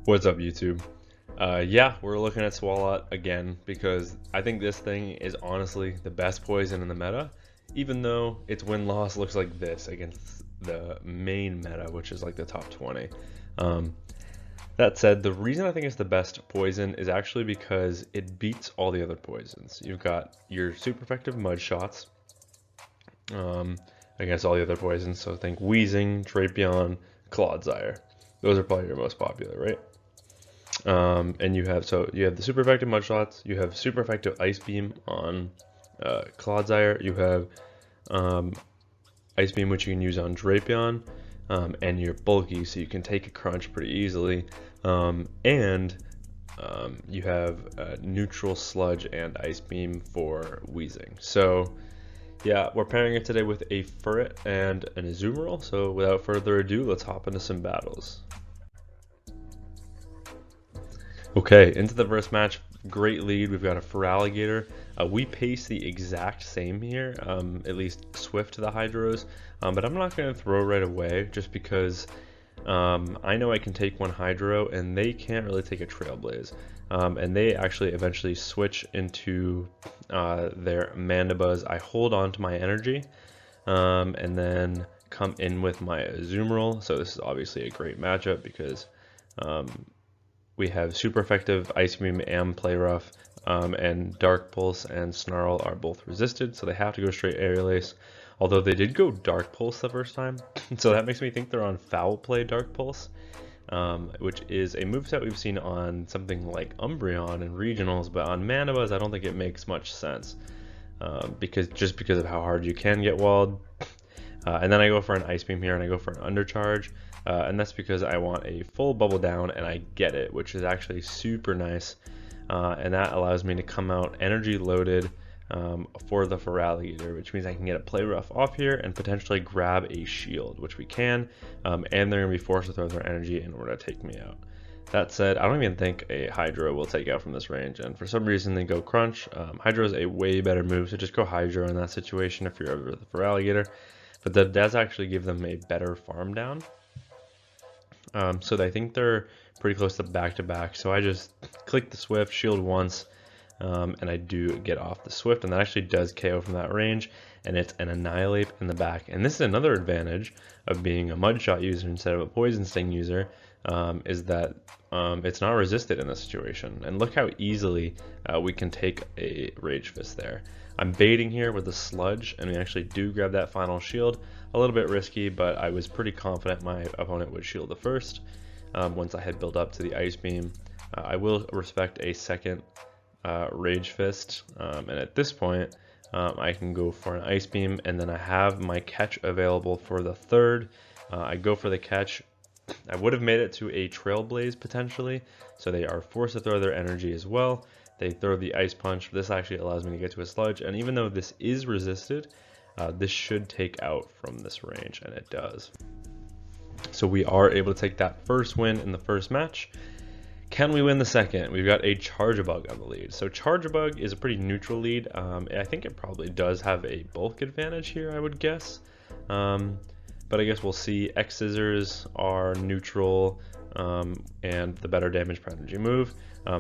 What's up, YouTube? Yeah, we're looking at SWALOT again because I think this thing is honestly the best poison in the meta, even though its win-loss looks like this against the main meta, which is like the top 20. Um, that said, the reason I think it's the best poison is actually because it beats all the other poisons. You've got your super effective mud shots um, against all the other poisons, so think Wheezing, Drapion, Clodsire. Those are probably your most popular, right? And you have the super effective mud shots, you have super effective ice beam on Clodsire, you have um, ice beam which you can use on Drapion, and you're bulky so you can take a crunch pretty easily, and you have neutral sludge and ice beam for Wheezing. So yeah, we're pairing it today with a Furret and an Azumarill. So without further ado, let's hop into some battles. Okay, into the first match. Great lead. We've got a Feraligatr. We pace the exact same here, at least Swift to the Hydros, but I'm not going to throw right away just because I know I can take one Hydro and they can't really take a Trailblaze. And they actually eventually switch into their Mandibuzz. I hold on to my energy and then come in with my Azumarill. So this is obviously a great matchup because we have super effective Ice Beam and Play Rough, and Dark Pulse and Snarl are both resisted, so they have to go straight Aerial Ace. Although they did go Dark Pulse the first time, so that makes me think they're on Foul Play Dark Pulse, which is a moveset we've seen on something like Umbreon and Regionals, but on Manibuzz I don't think it makes much sense, because of how hard you can get walled. And then I go for an Ice Beam here, and I go for an Undercharge. And that's because I want a full bubble down and I get it, which is actually super nice, and that allows me to come out energy loaded for the Feraligatr, which means I can get a Play Rough off here and potentially grab a shield, which we can, and they're going to be forced to throw their energy in order to take me out. That said, I don't even think a Hydro will take out from this range, and for some reason they go Crunch. Hydro is a way better move, so just go Hydro in that situation if you're over the Feraligatr, but that does actually give them a better farm down. So I think they're pretty close to back-to-back. So I just click the Swift, shield once, and I do get off the Swift, and that actually does KO from that range, and it's an Annihilate in the back. And this is another advantage of being a Mud Shot user instead of a Poison Sting user, is that it's not resisted in this situation. And look how easily we can take a Rage Fist there. I'm baiting here with the Sludge, and we actually do grab that final shield. A little bit risky, but I was pretty confident my opponent would shield the first once I had built up to the Ice Beam. I will respect a second Rage Fist, and at this point I can go for an Ice Beam, and then I have my catch available for the third. I go for the catch. I would have made it to a Trailblaze potentially, so they are forced to throw their energy as well. They throw the Ice Punch. This actually allows me to get to a Sludge, and even though this is resisted, this should take out from this range, and it does. So we are able to take that first win in the first match. Can we win the second? We've got a Charjabug on the lead. So Charjabug is a pretty neutral lead. I think it probably does have a bulk advantage here, I would guess. But I guess we'll see. X Scissors are neutral, and the better damage per energy move.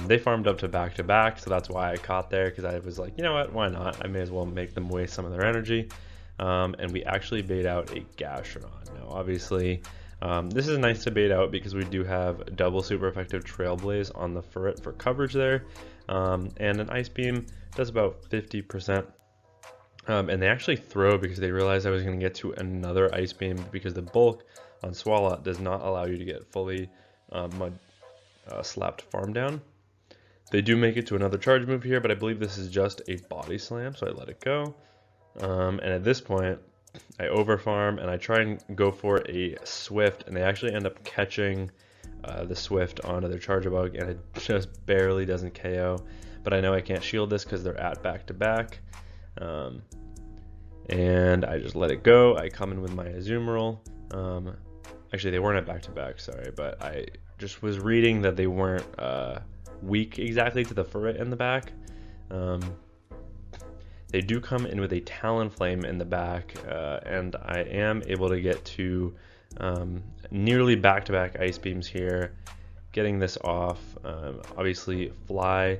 They farmed up to back-to-back, so that's why I caught there, because I was like, you know what, why not? I may as well make them waste some of their energy. And we actually bait out a Gastrodon. Now, obviously, this is nice to bait out because we do have double super effective Trailblaze on the Furret for coverage there, and an Ice Beam does about 50%. And they actually throw because they realized I was going to get to another Ice Beam, because the bulk on SWALOT does not allow you to get fully mud slapped farm down. They do make it to another charge move here, but I believe this is just a Body Slam, so I let it go. And at this point, I overfarm and I try and go for a Swift, and they actually end up catching the Swift onto their Charjabug, and it just barely doesn't KO. But I know I can't shield this because they're at back-to-back. And I just let it go. I come in with my Azumarill. Actually, they weren't at back-to-back, sorry, but I just was reading that they weren't weak exactly to the Furret in the back. They do come in with a Talonflame in the back, and I am able to get to nearly back-to-back Ice Beams here, getting this off. Obviously, fly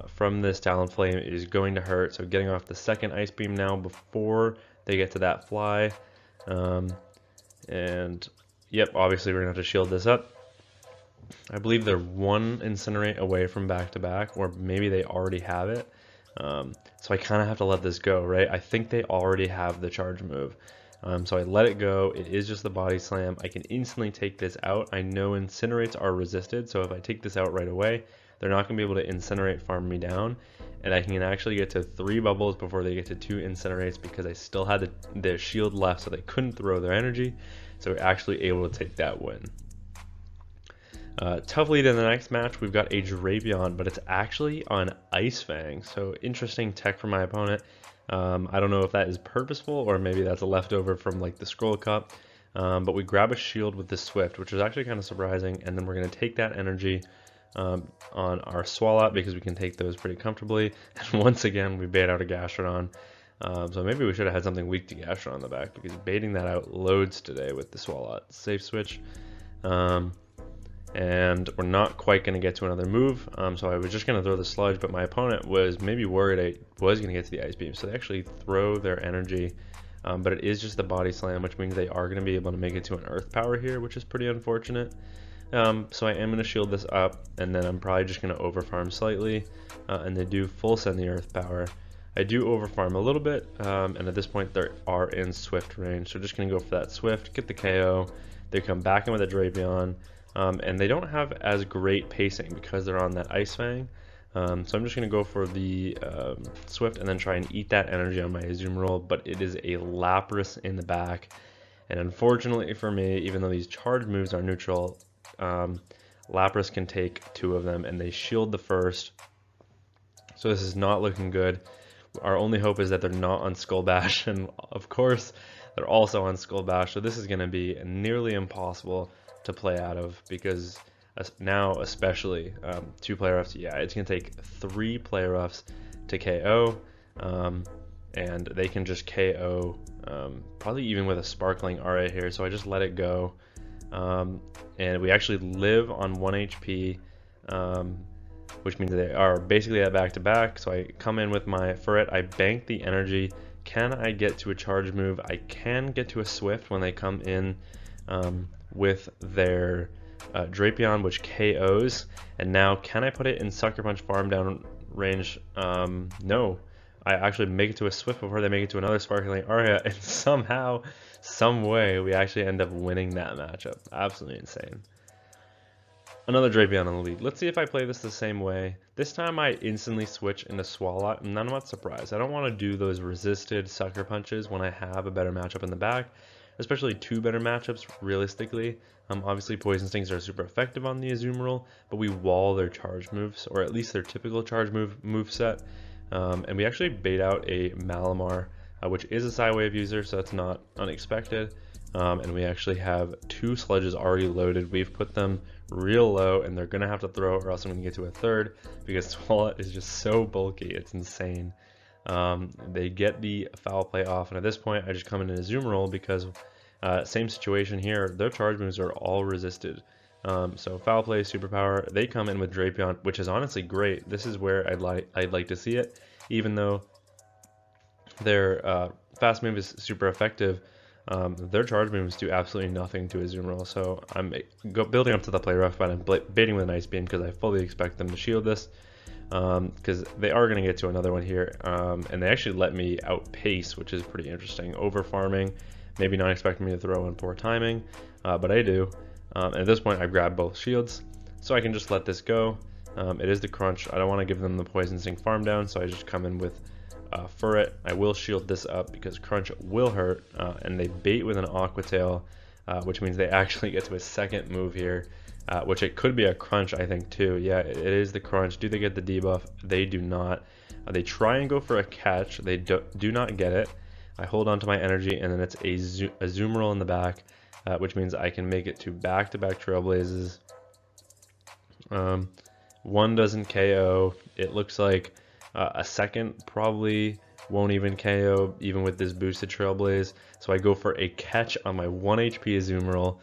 from this Talonflame is going to hurt, so getting off the second Ice Beam now before they get to that fly. And yep, obviously we're going to have to shield this up. I believe they're one Incinerate away from back-to-back, or maybe they already have it. So I kind of have to let this go, right? I think they already have the charge move. So I let it go. It is just the body slam. I can instantly take this out. I know Incinerates are resisted, so if I take this out right away, they're not going to be able to Incinerate farm me down. And I can actually get to 3 bubbles before they get to 2 Incinerates because I still had their shield left, so they couldn't throw their energy. So we're actually able to take that win. Tough lead in the next match, we've got a Drapion, but it's actually on Ice Fang, so interesting tech from my opponent. I don't know if that is purposeful or maybe that's a leftover from like the Scroll Cup, but we grab a shield with the Swift, which is actually kind of surprising, and then we're going to take that energy on our SWALOT because we can take those pretty comfortably, and once again we bait out a Gastrodon. So maybe we should have had something weak to Gastrodon on the back because baiting that out loads today with the SWALOT. Safe switch. And we're not quite going to get to another move, so I was just going to throw the Sludge, but my opponent was maybe worried I was going to get to the Ice Beam, so they actually throw their energy, but it is just the Body Slam, which means they are going to be able to make it to an Earth Power here, which is pretty unfortunate. So I am going to shield this up, and then I'm probably just going to overfarm slightly, and they do full send the Earth Power. I do overfarm a little bit, and at this point they are in Swift range, so just going to go for that Swift, get the KO. They come back in with a Drapion. And they don't have as great pacing because they're on that Ice Fang. So I'm just going to go for the Swift and then try and eat that energy on my Azumarill, but it is a Lapras in the back. And unfortunately for me, even though these charge moves are neutral, Lapras can take 2 of them, and they shield the first. So this is not looking good. Our only hope is that they're not on Skull Bash, and of course they're also on Skull Bash, so this is going to be nearly impossible to play out of, because now especially 2 player roughs, yeah, it's gonna take 3 player roughs to KO, and they can just KO probably even with a Sparkling RA here, so I just let it go, and we actually live on 1 HP, which means they are basically at back-to-back. So I come in with my Furret, I bank the energy. Can I get to a charge move? I can get to a Swift when they come in with their Drapion, which KOs. And now, can I put it in Sucker Punch farm down range? No. I actually make it to a Swift before they make it to another Sparkling Aria, and somehow, some way, we actually end up winning that matchup. Absolutely insane. Another Drapion on the lead. Let's see if I play this the same way. This time I instantly switch into SWALOT, and I'm not surprised. I don't want to do those resisted Sucker Punches when I have a better matchup in the back, especially 2 better matchups, realistically. Obviously, Poison Stings are super effective on the Azumarill, but we wall their charge moves, or at least their typical charge move set. And we actually bait out a Malamar, which is a Psywave user, so that's not unexpected. And we actually have 2 Sludges already loaded. We've put them real low, and they're going to have to throw, or else I'm going to get to a third, because SWALOT is just so bulky, it's insane. They get the Foul Play off, and at this point I just come in Azumarill because same situation here, their charge moves are all resisted. So Foul Play, Superpower, they come in with Drapion, which is honestly great. This is where I'd like to see it, even though their fast move is super effective. Their charge moves do absolutely nothing to Azumarill, so I'm building up to the play rough, but I'm baiting with an Ice Beam because I fully expect them to shield this, because they are going to get to another one here, and they actually let me outpace, which is pretty interesting. Over farming, maybe not expecting me to throw in poor timing, but I do. And at this point, I've grabbed both shields, so I can just let this go. It is the Crunch. I don't want to give them the Poison Sting farm down, so I just come in with Furret. I will shield this up because Crunch will hurt, and they bait with an Aqua Tail, which means they actually get to a second move here, which it could be a Crunch, I think, too. Yeah, it is the Crunch. Do they get the debuff? They do not. They try and go for a catch. They do not get it. I hold on to my energy, and then it's a Azumarill in the back, which means I can make it to back-to-back Trailblazes. One doesn't KO. It looks like a second probably won't even KO, even with this boosted Trailblaze. So I go for a catch on my 1 HP Azumarill.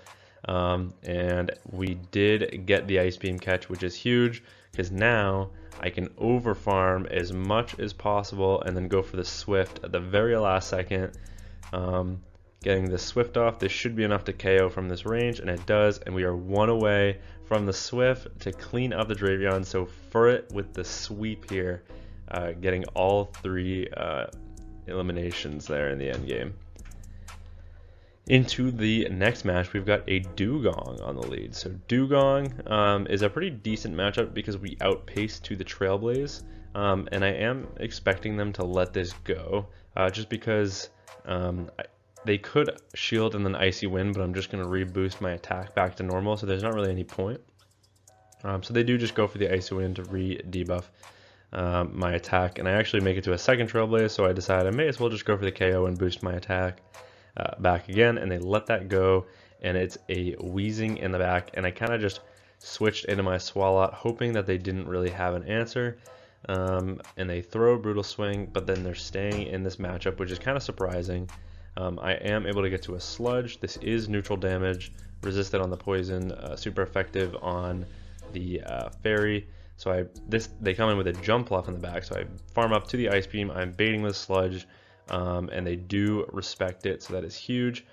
And we did get the Ice Beam catch, which is huge because now I can over farm as much as possible and then go for the Swift at the very last second. Getting the Swift off, this should be enough to KO from this range, and it does, and we are one away from the Swift to clean up the Dravion. So Furret with the sweep here, getting all 3 eliminations there in the end game. Into the next match, we've got a Dugong on the lead. So Dugong is a pretty decent matchup because we outpaced to the Trailblaze, and I am expecting them to let this go, just because they could shield and then Icy Wind, but I'm just going to reboost my attack back to normal, so there's not really any point. So they do just go for the Icy Wind to re-debuff my attack, and I actually make it to a second Trailblaze, so I decided I may as well just go for the KO and boost my attack back again, and they let that go, and it's a Wheezing in the back, and I kind of just switched into my SWALOT, hoping that they didn't really have an answer, and they throw Brutal Swing, but then they're staying in this matchup, which is kind of surprising. I am able to get to a Sludge. This is neutral damage, resisted on the poison, super effective on the Fairy. So they come in with a Jump Bluff in the back, so I farm up to the Ice Beam, I'm baiting the Sludge, and they do respect it, so that is huge.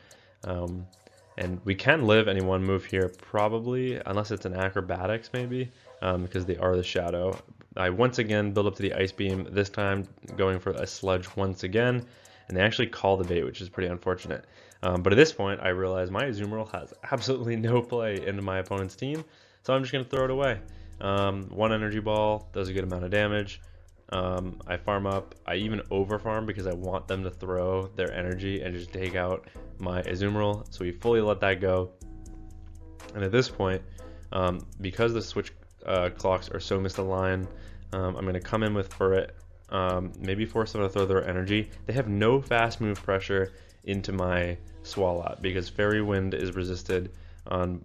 And we can live any one move here, probably, unless it's an Acrobatics maybe, because they are the Shadow. I once again build up to the Ice Beam, this time going for a Sludge once again, and they actually call the bait, which is pretty unfortunate. But at this point, I realize my Azumarill has absolutely no play into my opponent's team, so I'm just going to throw it away. 1 Energy Ball does a good amount of damage. I farm up, I even over farm because I want them to throw their energy and just take out my Azumarill, so we fully let that go. And at this point, because the switch clocks are so misaligned, I'm going to come in with Furret, maybe force them to throw their energy. They have no fast move pressure into my SWALOT because Fairy Wind is resisted on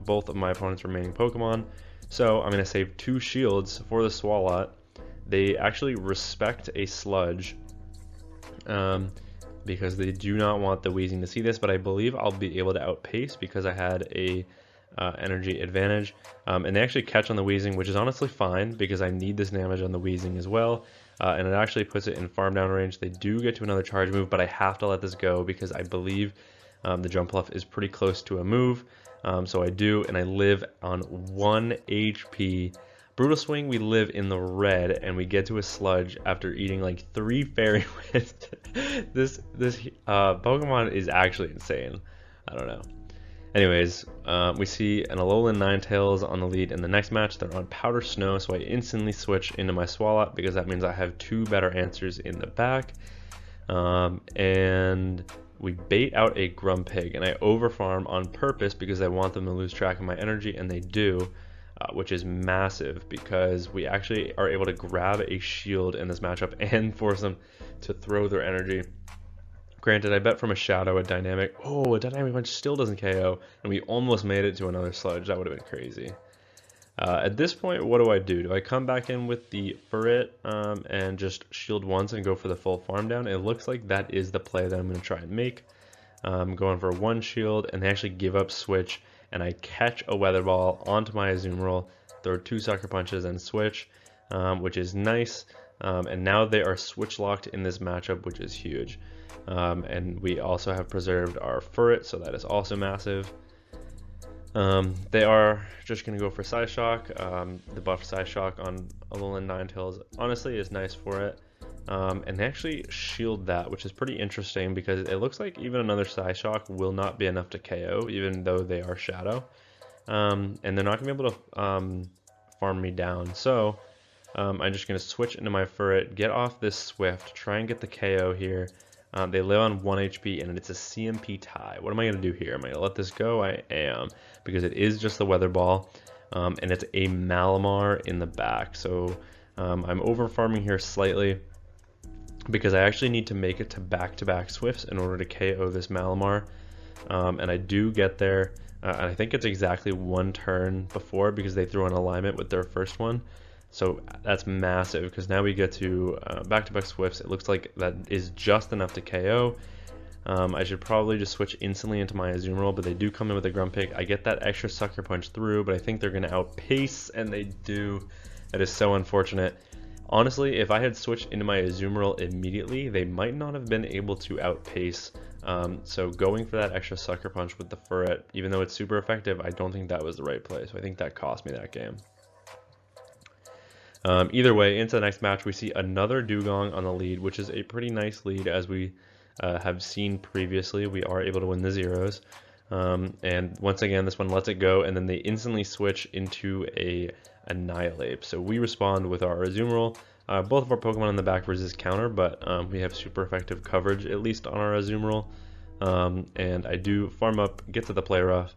both of my opponent's remaining Pokemon. So I'm going to save 2 shields for the SWALOT. They actually respect a Sludge because they do not want the Wheezing to see this, but I believe I'll be able to outpace because I had a energy advantage. And they actually catch on the Wheezing, which is honestly fine because I need this damage on the Wheezing as well. And it actually puts it in farm down range. They do get to another charge move, but I have to let this go because I believe the Jump Bluff is pretty close to a move. So I do, and I live on 1 HP. Brutal Swing, we live in the red, and we get to a Sludge after eating like 3 Fairy Winds. This Pokemon is actually insane. I don't know. Anyways, we see an Alolan Ninetales on the lead in the next match. They're on Powder Snow, so I instantly switch into my SWALOT because that means I have 2 better answers in the back. And we bait out a Grumpig, and I overfarm on purpose because I want them to lose track of my energy, and they do, which is massive because we actually are able to grab a shield in this matchup and force them to throw their energy. Granted, I bet from a Shadow, a Dynamic Punch still doesn't KO, and we almost made it to another Sludge. That would have been crazy. At this point, what do? Do I come back in with the Furret and just shield once and go for the full farm down? It looks like that is the play that I'm going to try and make. I'm going for 1 shield, and they actually give up switch, and I catch a Weather Ball onto my Azumarill, throw 2 Sucker Punches, and switch, which is nice. And now they are switch locked in this matchup, which is huge. And we also have preserved our Furret, so that is also massive. They are just going to go for Psyshock. The buff Psyshock on Alolan Ninetales honestly is nice for it. And they actually shield that, which is pretty interesting because it looks like even another Psyshock will not be enough to KO, even though they are Shadow. And they're not going to be able to farm me down. So I'm just going to switch into my Furret, get off this Swift, try and get the KO here. They live on 1 HP, and it's a CMP tie. What am I going to do here? Am I going to let this go? I am, because it is just the Weather Ball, and it's a Malamar in the back. So I'm over farming here slightly because I actually need to make it to back-to-back Swifts in order to KO this Malamar. And I do get there, and I think it's exactly 1 turn before because they threw an alignment with their first one. So that's massive because now we get to back-to-back Swifts. It looks like that is just enough to KO. I should probably just switch instantly into my Azumarill, but they do come in with a Grumpig. I get that extra Sucker Punch through, but I think they're going to outpace, and they do. That is so unfortunate. Honestly, if I had switched into my Azumarill immediately, they might not have been able to outpace. So going for that extra Sucker Punch with the Furret, even though it's super effective, I don't think that was the right play. So I think that cost me that game. Either way, into the next match, we see another Dugong on the lead, which is a pretty nice lead as we have seen previously. We are able to win the zeros. And once again, this one lets it go, and then they instantly switch into a Annihilate. So we respond with our Azumarill. Both of our Pokemon in the back resist counter, but we have super effective coverage, at least on our Azumarill. And I do farm up, get to the play rough.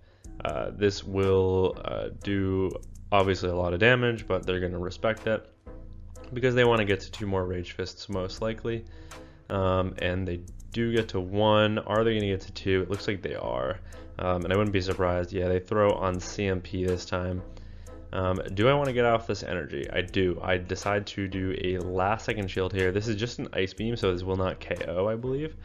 This will do obviously a lot of damage, but they're going to respect it because they want to get to 2 more Rage Fists most likely. And they do get to 1. Are they going to get to 2? It looks like they are. And I wouldn't be surprised. Yeah, they throw on CMP this time. Do I want to get off this energy? I do. I decide to do a last second shield here. This is just an Ice Beam, so this will not KO, I believe.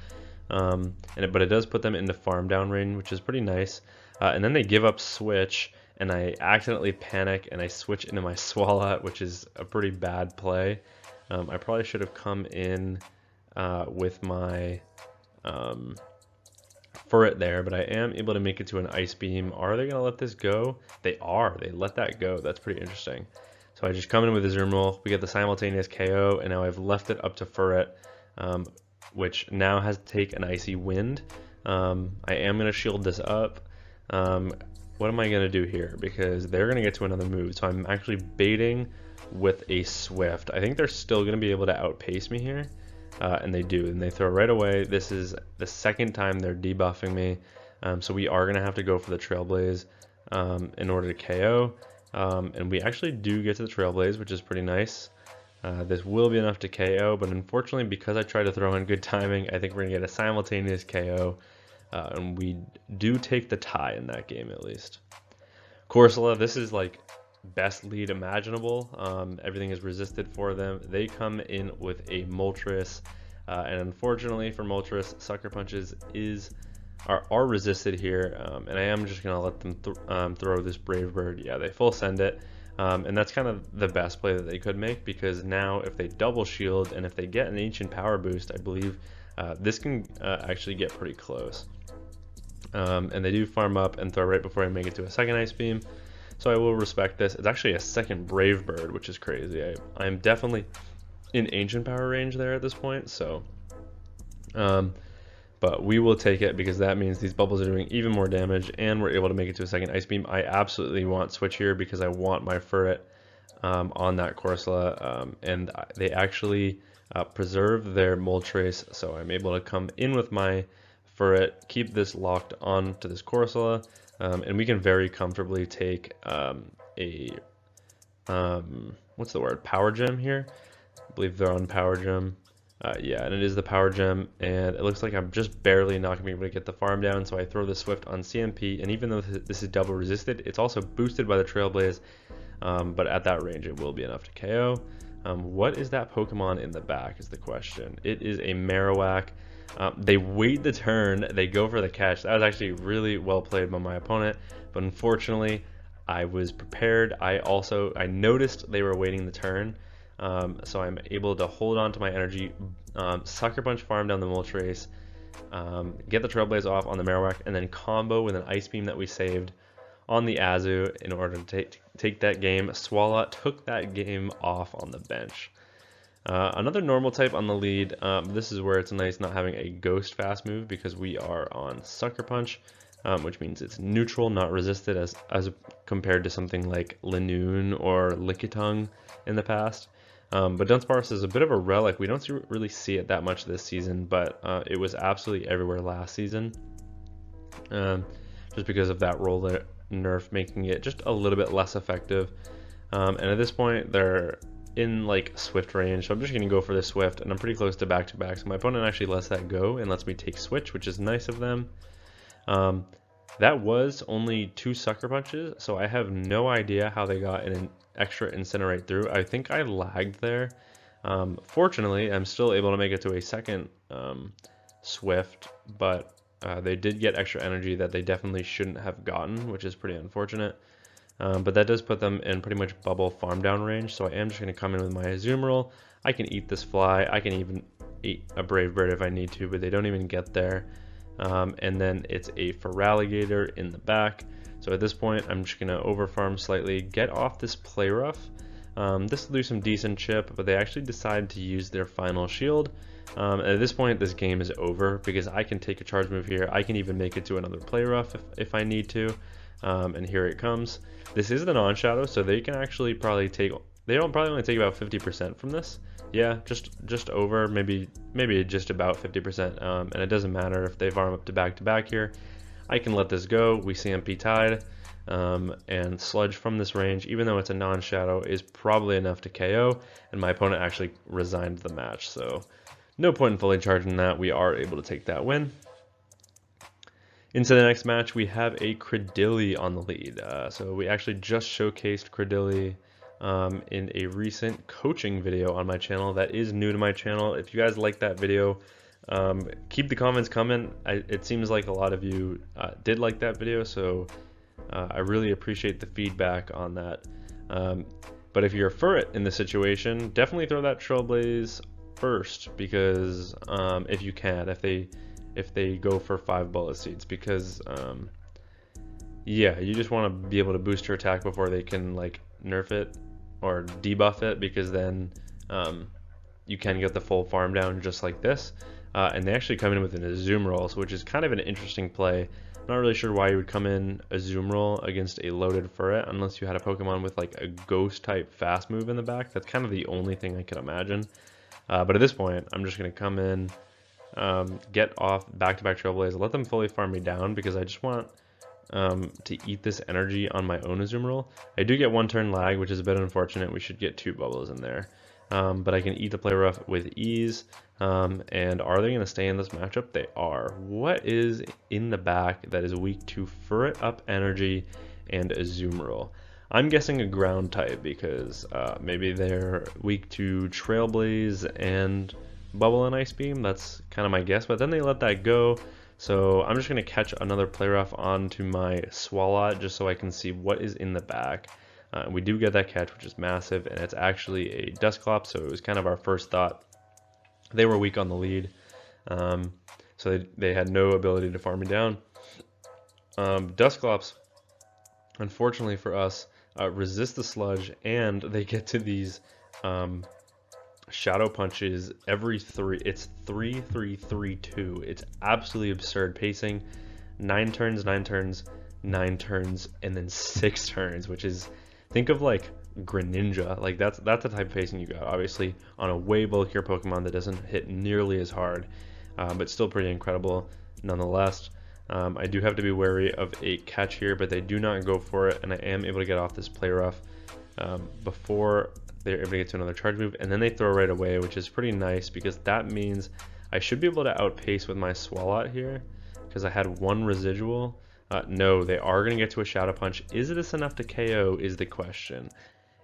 But it does put them into farm down range, which is pretty nice. And then they give up switch, and I accidentally panic and I switch into my SWALOT, which is a pretty bad play. I probably should have come in with my Furret there, but I am able to make it to an Ice Beam. Are they going to let this go? They are. They let that go. That's pretty interesting. So I just come in with a Azumarill. We get the simultaneous KO, and now I've left it up to Furret, which now has to take an Icy Wind. I am going to shield this up. What am I going to do here? Because they're going to get to another move. So I'm actually baiting with a Swift. I think they're still going to be able to outpace me here. And they do, and they throw right away. This is the second time they're debuffing me, so we are going to have to go for the Trailblaze in order to KO, and we actually do get to the Trailblaze, which is pretty nice. This will be enough to KO, but unfortunately, because I tried to throw in good timing, I think we're going to get a simultaneous KO, and we do take the tie in that game at least. Corsola, this is like best lead imaginable. Everything is resisted for them. They come in with a Moltres, and unfortunately for Moltres, Sucker Punches are resisted here, and I am just gonna let them throw this Brave Bird. Yeah, they full send it, and that's kind of the best play that they could make, because now if they double shield and if they get an Ancient Power boost, I believe this can actually get pretty close. And they do farm up and throw right before I make it to a second Ice Beam. So I will respect this. It's actually a second Brave Bird, which is crazy. I'm definitely in Ancient Power range there at this point. So, but we will take it because that means these bubbles are doing even more damage, and we're able to make it to a second Ice Beam. I absolutely want switch here because I want my Furret on that Corsola, and they actually preserve their Moltres, so I'm able to come in with my Furret, keep this locked on to this Corsola. And we can very comfortably take what's the word? Power Gem here. I believe they're on Power Gem. Yeah, and it is the Power Gem, and it looks like I'm just barely not going to be able to get the farm down, so I throw the Swift on CMP, and even though this is double resisted, it's also boosted by the Trailblaze, but at that range it will be enough to KO. What is that Pokemon in the back is the question. It is a Marowak. They wait the turn, they go for the catch. That was actually really well played by my opponent, but unfortunately I was prepared. I noticed they were waiting the turn, so I'm able to hold on to my energy, Sucker Punch farm down the Moltres, get the Trailblaze off on the Marowak, and then combo with an Ice Beam that we saved on the Azu in order to take that game. SWALOT took that game off on the bench. Another normal type on the lead. This is where it's nice not having a Ghost fast move because we are on Sucker Punch, which means it's neutral, not resisted as compared to something like Linoon or Lickitung in the past. But Dunsparce is a bit of a relic. We don't really see it that much this season, but it was absolutely everywhere last season, just because of that roll nerf making it just a little bit less effective. And at this point, they're in like Swift range, so I'm just going to go for the Swift, and I'm pretty close to back-to-back, so my opponent actually lets that go and lets me take switch, which is nice of them. That was only 2 Sucker Punches, so I have no idea how they got an extra Incinerate through. I think I lagged there. Fortunately, I'm still able to make it to a second Swift, but they did get extra energy that they definitely shouldn't have gotten, which is pretty unfortunate. But that does put them in pretty much bubble farm down range, so I am just going to come in with my Azumarill. I can eat this fly, I can even eat a Brave Bird if I need to, but they don't even get there. And then it's a Feraligatr in the back. So at this point, I'm just going to overfarm slightly, get off this Play Rough. This will do some decent chip, but they actually decide to use their final shield. At this point, this game is over because I can take a charge move here. I can even make it to another Play Rough if I need to. And here it comes. This is the non-shadow, so they can actually probably take, they'll probably only take about 50% from this. Yeah, just over, maybe just about 50%. And it doesn't matter if they farm up to back here. I can let this go. We CMP Tide, and Sludge from this range, even though it's a non-shadow, is probably enough to KO, and my opponent actually resigned the match, so no point in fully charging that. We are able to take that win. Into the next match, we have a Credilli on the lead. So we actually just showcased Credilli in a recent coaching video on my channel. That is new to my channel. If you guys like that video, keep the comments coming. It seems like a lot of you did like that video, so I really appreciate the feedback on that. But if you're a Furret in this situation, definitely throw that Trailblaze first, because if you can, if they go for 5 bullet seeds, because yeah, you just want to be able to boost your attack before they can like nerf it or debuff it, because then you can get the full farm down just like this. And they actually come in with an Azumarill, which is kind of an interesting play. Not really sure why you would come in Azumarill against a loaded Furret unless you had a Pokemon with like a ghost type fast move in the back. That's kind of the only thing I could imagine. But at this point, I'm just going to come in, get off back-to-back Trailblaze, let them fully farm me down, because I just want to eat this energy on my own Azumarill. I do get 1 turn lag, which is a bit unfortunate. We should get 2 bubbles in there. But I can eat the Play Rough with ease. And are they going to stay in this matchup? They are. What is in the back that is weak to Furret Up Energy and Azumarill? I'm guessing a ground type, because maybe they're weak to Trailblaze and Bubble and Ice Beam. That's kind of my guess, but then they let that go. So I'm just going to catch another Play Rough onto my SWALOT just so I can see what is in the back. We do get that catch, which is massive, and it's actually a Dusclops, so it was kind of our first thought. They were weak on the lead, so they had no ability to farm me down. Dusclops, unfortunately for us, resist the Sludge, and they get to these Shadow Punches every 3. It's 3, 3, 3, 2. It's absolutely absurd pacing. 9 turns, 9 turns, 9 turns, and then 6 turns, which is, think of like Greninja. Like that's the type of pacing you got, obviously on a way bulkier Pokemon that doesn't hit nearly as hard, but still pretty incredible nonetheless. I do have to be wary of a catch here, but they do not go for it, and I am able to get off this Play Rough before they're able to get to another charge move, and then they throw right away, which is pretty nice, because that means I should be able to outpace with my SWALOT here, because I had 1 residual. No, they are going to get to a Shadow Punch. Is this enough to KO is the question.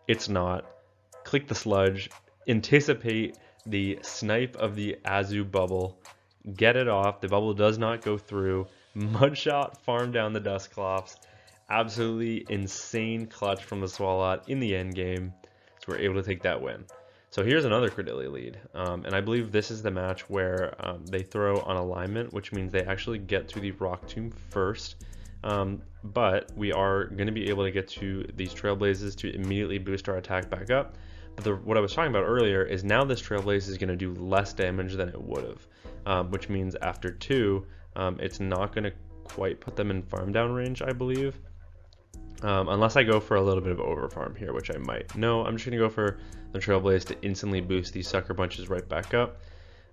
It's not. Click the Sludge, anticipate the snipe of the Azu Bubble, get it off. The bubble does not go through. Mudshot farm down the Dusclops. Absolutely insane clutch from the SWALOT in the end game. So we're able to take that win. So here's another Credilli lead, and I believe this is the match where they throw on alignment, which means they actually get to the Rock Tomb first. But we are going to be able to get to these Trailblazes to immediately boost our attack back up. But what I was talking about earlier is now this Trailblaze is going to do less damage than it would have, which means after 2, it's not going to quite put them in farm down range, I believe. Unless I go for a little bit of overfarm here, which I might. No, I'm just going to go for the Trailblaze to instantly boost these Sucker Punches right back up.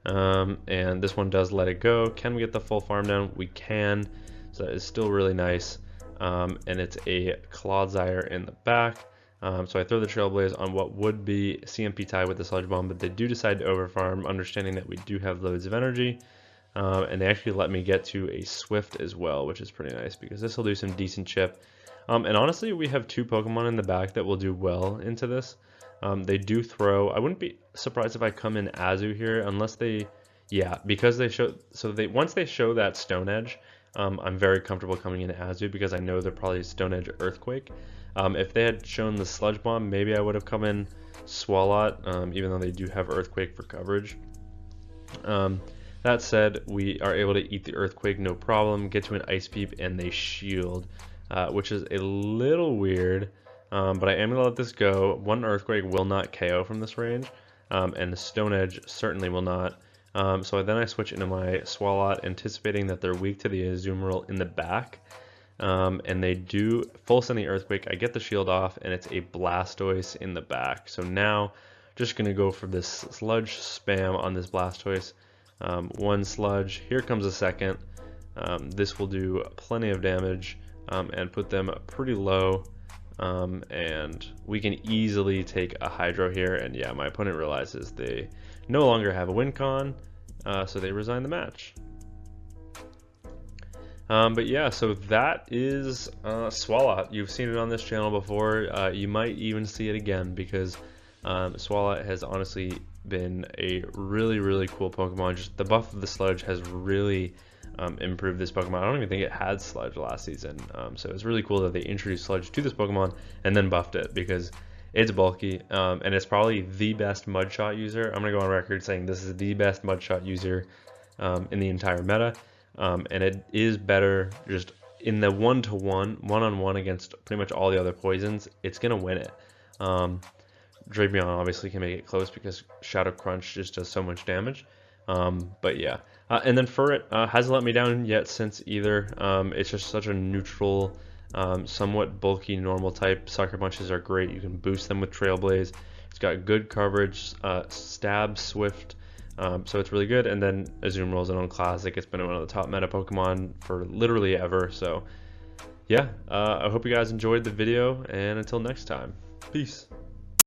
And this one does let it go. Can we get the full farm down? We can. So that is still really nice. And it's a Clodsire in the back. So I throw the Trailblaze on what would be CMP Tide with the Sludge Bomb, but they do decide to overfarm, understanding that we do have loads of energy. And they actually let me get to a Swift as well, which is pretty nice, because this will do some decent chip. And honestly, we have 2 Pokemon in the back that will do well into this. They do throw. I wouldn't be surprised if I come in Azu here, unless they Yeah, because they show, once they show that Stone Edge, I'm very comfortable coming in Azu because I know they're probably Stone Edge Earthquake. If they had shown the Sludge Bomb, maybe I would have come in SWALOT, even though they do have Earthquake for coverage. That said, we are able to eat the Earthquake no problem, get to an Ice Beam, and they shield, which is a little weird, but I am going to let this go. One Earthquake will not KO from this range, and the Stone Edge certainly will not. So then I switch into my SWALOT, anticipating that they're weak to the Azumarill in the back, and they do full send the Earthquake. I get the shield off, and it's a Blastoise in the back. So now, just going to go for this Sludge spam on this Blastoise. One Sludge, here comes a second. This will do plenty of damage and put them pretty low. And we can easily take a Hydro here, and yeah, my opponent realizes they no longer have a win con, so they resign the match. But yeah, so that is SWALOT. You've seen it on this channel before. You might even see it again because SWALOT has honestly been a really cool Pokemon. Just the buff of the Sludge has really improved this Pokemon. I don't even think it had Sludge last season, so it's really cool that they introduced Sludge to this Pokemon and then buffed it because it's bulky, and it's probably the best Mudshot user. I'm gonna go on record saying this is the best Mudshot user in the entire meta, and it is better just in the one-on-one against pretty much all the other poisons. It's gonna win it. Drapion obviously can make it close because Shadow Crunch just does so much damage. But yeah, and then Furret hasn't let me down yet since either. It's just such a neutral, somewhat bulky normal type. Sucker Punches are great. You can boost them with Trailblaze. It's got good coverage, stab, swift, so it's really good. And then Azumarill is an own classic. It's been one of the top meta Pokemon for literally ever. So yeah, I hope you guys enjoyed the video, and until next time, peace.